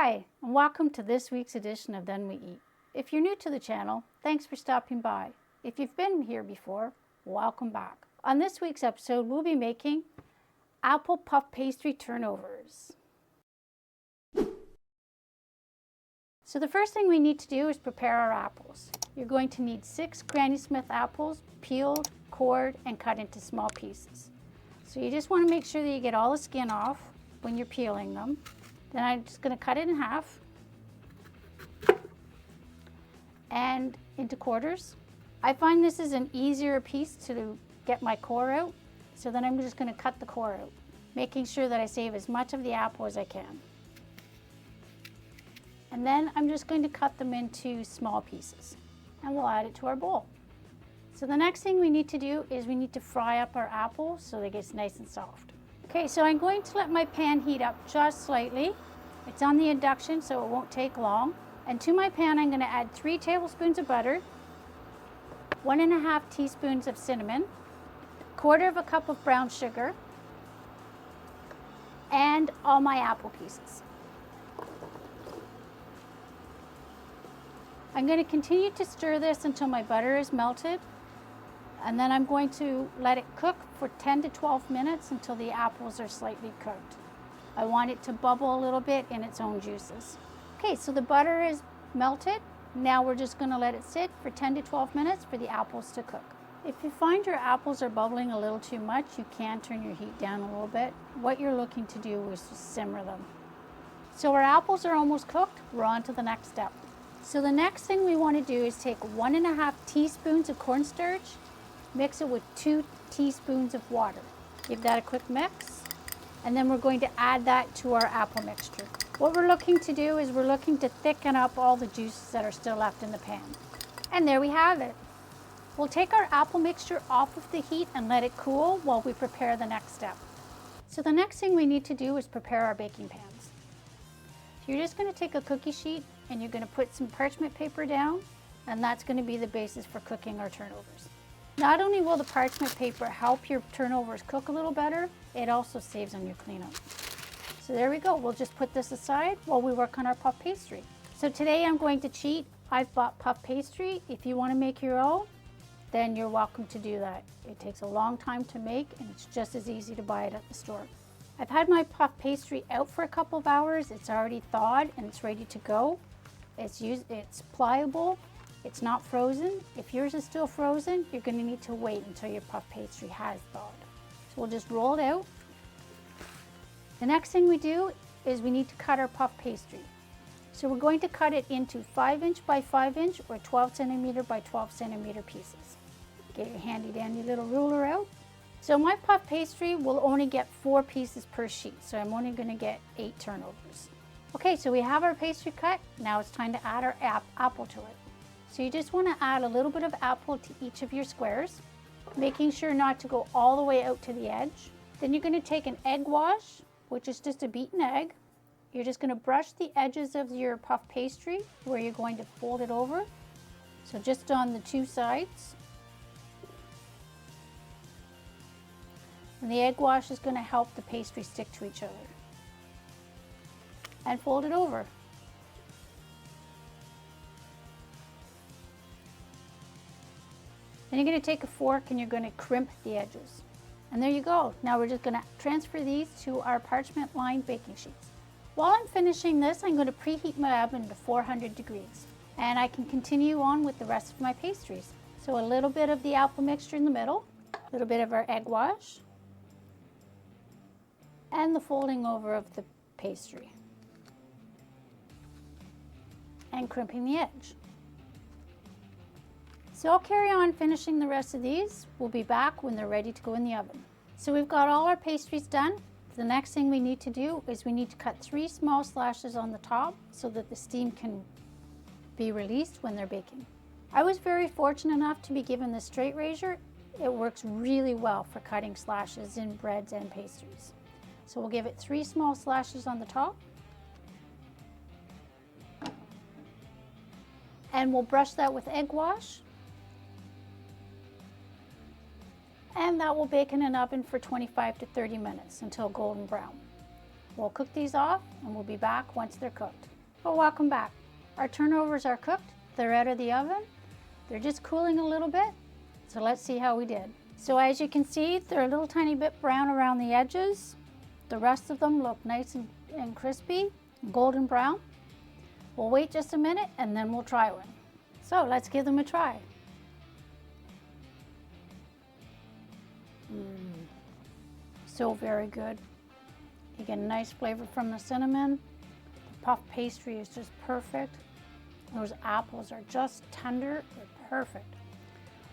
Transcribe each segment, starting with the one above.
Hi, and welcome to this week's edition of Then We Eat. If you're new to the channel, thanks for stopping by. If you've been here before, welcome back. On this week's episode, we'll be making apple puff pastry turnovers. So the first thing we need to do is prepare our apples. You're going to need 6 Granny Smith apples, peeled, cored, and cut into small pieces. So you just want to make sure that you get all the skin off when you're peeling them. Then I'm just going to cut it in half and into quarters. I find this is an easier piece to get my core out, so then I'm just going to cut the core out, making sure that I save as much of the apple as I can. And then I'm just going to cut them into small pieces, and we'll add it to our bowl. So the next thing we need to do is we need to fry up our apples so they get nice and soft. Okay, so I'm going to let my pan heat up just slightly. It's on the induction, so it won't take long. And to my pan, I'm going to add 3 tablespoons of butter, 1.5 teaspoons of cinnamon, 1/4 cup of brown sugar, and all my apple pieces. I'm going to continue to stir this until my butter is melted. And then I'm going to let it cook for 10 to 12 minutes until the apples are slightly cooked. I want it to bubble a little bit in its own juices. Okay, so the butter is melted. Now we're just going to let it sit for 10 to 12 minutes for the apples to cook. If you find your apples are bubbling a little too much, you can turn your heat down a little bit. What you're looking to do is just simmer them. So our apples are almost cooked. We're on to the next step. So the next thing we want to do is take 1.5 teaspoons of cornstarch, mix it with 2 teaspoons of water. Give that a quick mix, and then we're going to add that to our apple mixture. What we're looking to do is we're looking to thicken up all the juices that are still left in the pan. And there we have it. We'll take our apple mixture off of the heat and let it cool while we prepare the next step. So the next thing we need to do is prepare our baking pans. So you're just going to take a cookie sheet and you're going to put some parchment paper down, and that's going to be the basis for cooking our turnovers. Not only will the parchment paper help your turnovers cook a little better, it also saves on your cleanup. So there we go. We'll just put this aside while we work on our puff pastry. So today I'm going to cheat. I've bought puff pastry. If you want to make your own, then you're welcome to do that. It takes a long time to make, and it's just as easy to buy it at the store. I've had my puff pastry out for a couple of hours. It's already thawed and it's ready to go. It's pliable. It's not frozen. If yours is still frozen, you're going to need to wait until your puff pastry has thawed. So we'll just roll it out. The next thing we do is we need to cut our puff pastry. So we're going to cut it into 5" by 5" or 12 centimeter by 12 centimeter pieces. Get your handy dandy little ruler out. So my puff pastry will only get 4 pieces per sheet, so I'm only going to get 8 turnovers. Okay, so we have our pastry cut. Now it's time to add our apple to it. So you just want to add a little bit of apple to each of your squares, making sure not to go all the way out to the edge. Then you're going to take an egg wash, which is just a beaten egg. You're just going to brush the edges of your puff pastry where you're going to fold it over. So just on the 2 sides. And the egg wash is going to help the pastry stick to each other. And fold it over. Then you're going to take a fork and you're going to crimp the edges. And there you go. Now we're just going to transfer these to our parchment lined baking sheets. While I'm finishing this, I'm going to preheat my oven to 400 degrees. And I can continue on with the rest of my pastries. So a little bit of the apple mixture in the middle, a little bit of our egg wash, and the folding over of the pastry. And crimping the edge. So I'll carry on finishing the rest of these. We'll be back when they're ready to go in the oven. So we've got all our pastries done. The next thing we need to do is we need to cut 3 small slashes on the top so that the steam can be released when they're baking. I was very fortunate enough to be given the straight razor. It works really well for cutting slashes in breads and pastries. So we'll give it 3 small slashes on the top. And we'll brush that with egg wash. And that will bake in an oven for 25 to 30 minutes until golden brown. We'll cook these off and we'll be back once they're cooked. Well, welcome back. Our turnovers are cooked. They're out of the oven. They're just cooling a little bit. So let's see how we did. So as you can see, they're a little tiny bit brown around the edges. The rest of them look nice and crispy, golden brown. We'll wait just a minute and then we'll try one. So let's give them a try. So very good. You get a nice flavor from the cinnamon. The puff pastry is just perfect. Those apples are just tender. They're perfect.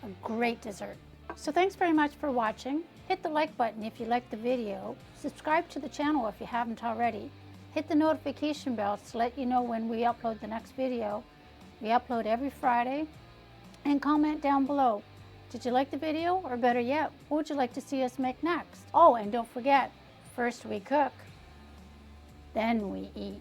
A great dessert. So thanks very much for watching. Hit the like button if you liked the video. Subscribe to the channel if you haven't already. Hit the notification bell to let you know when we upload the next video. We upload every Friday. And comment down below. Did you like the video? Or better yet, what would you like to see us make next? Oh, and don't forget, first we cook, then we eat.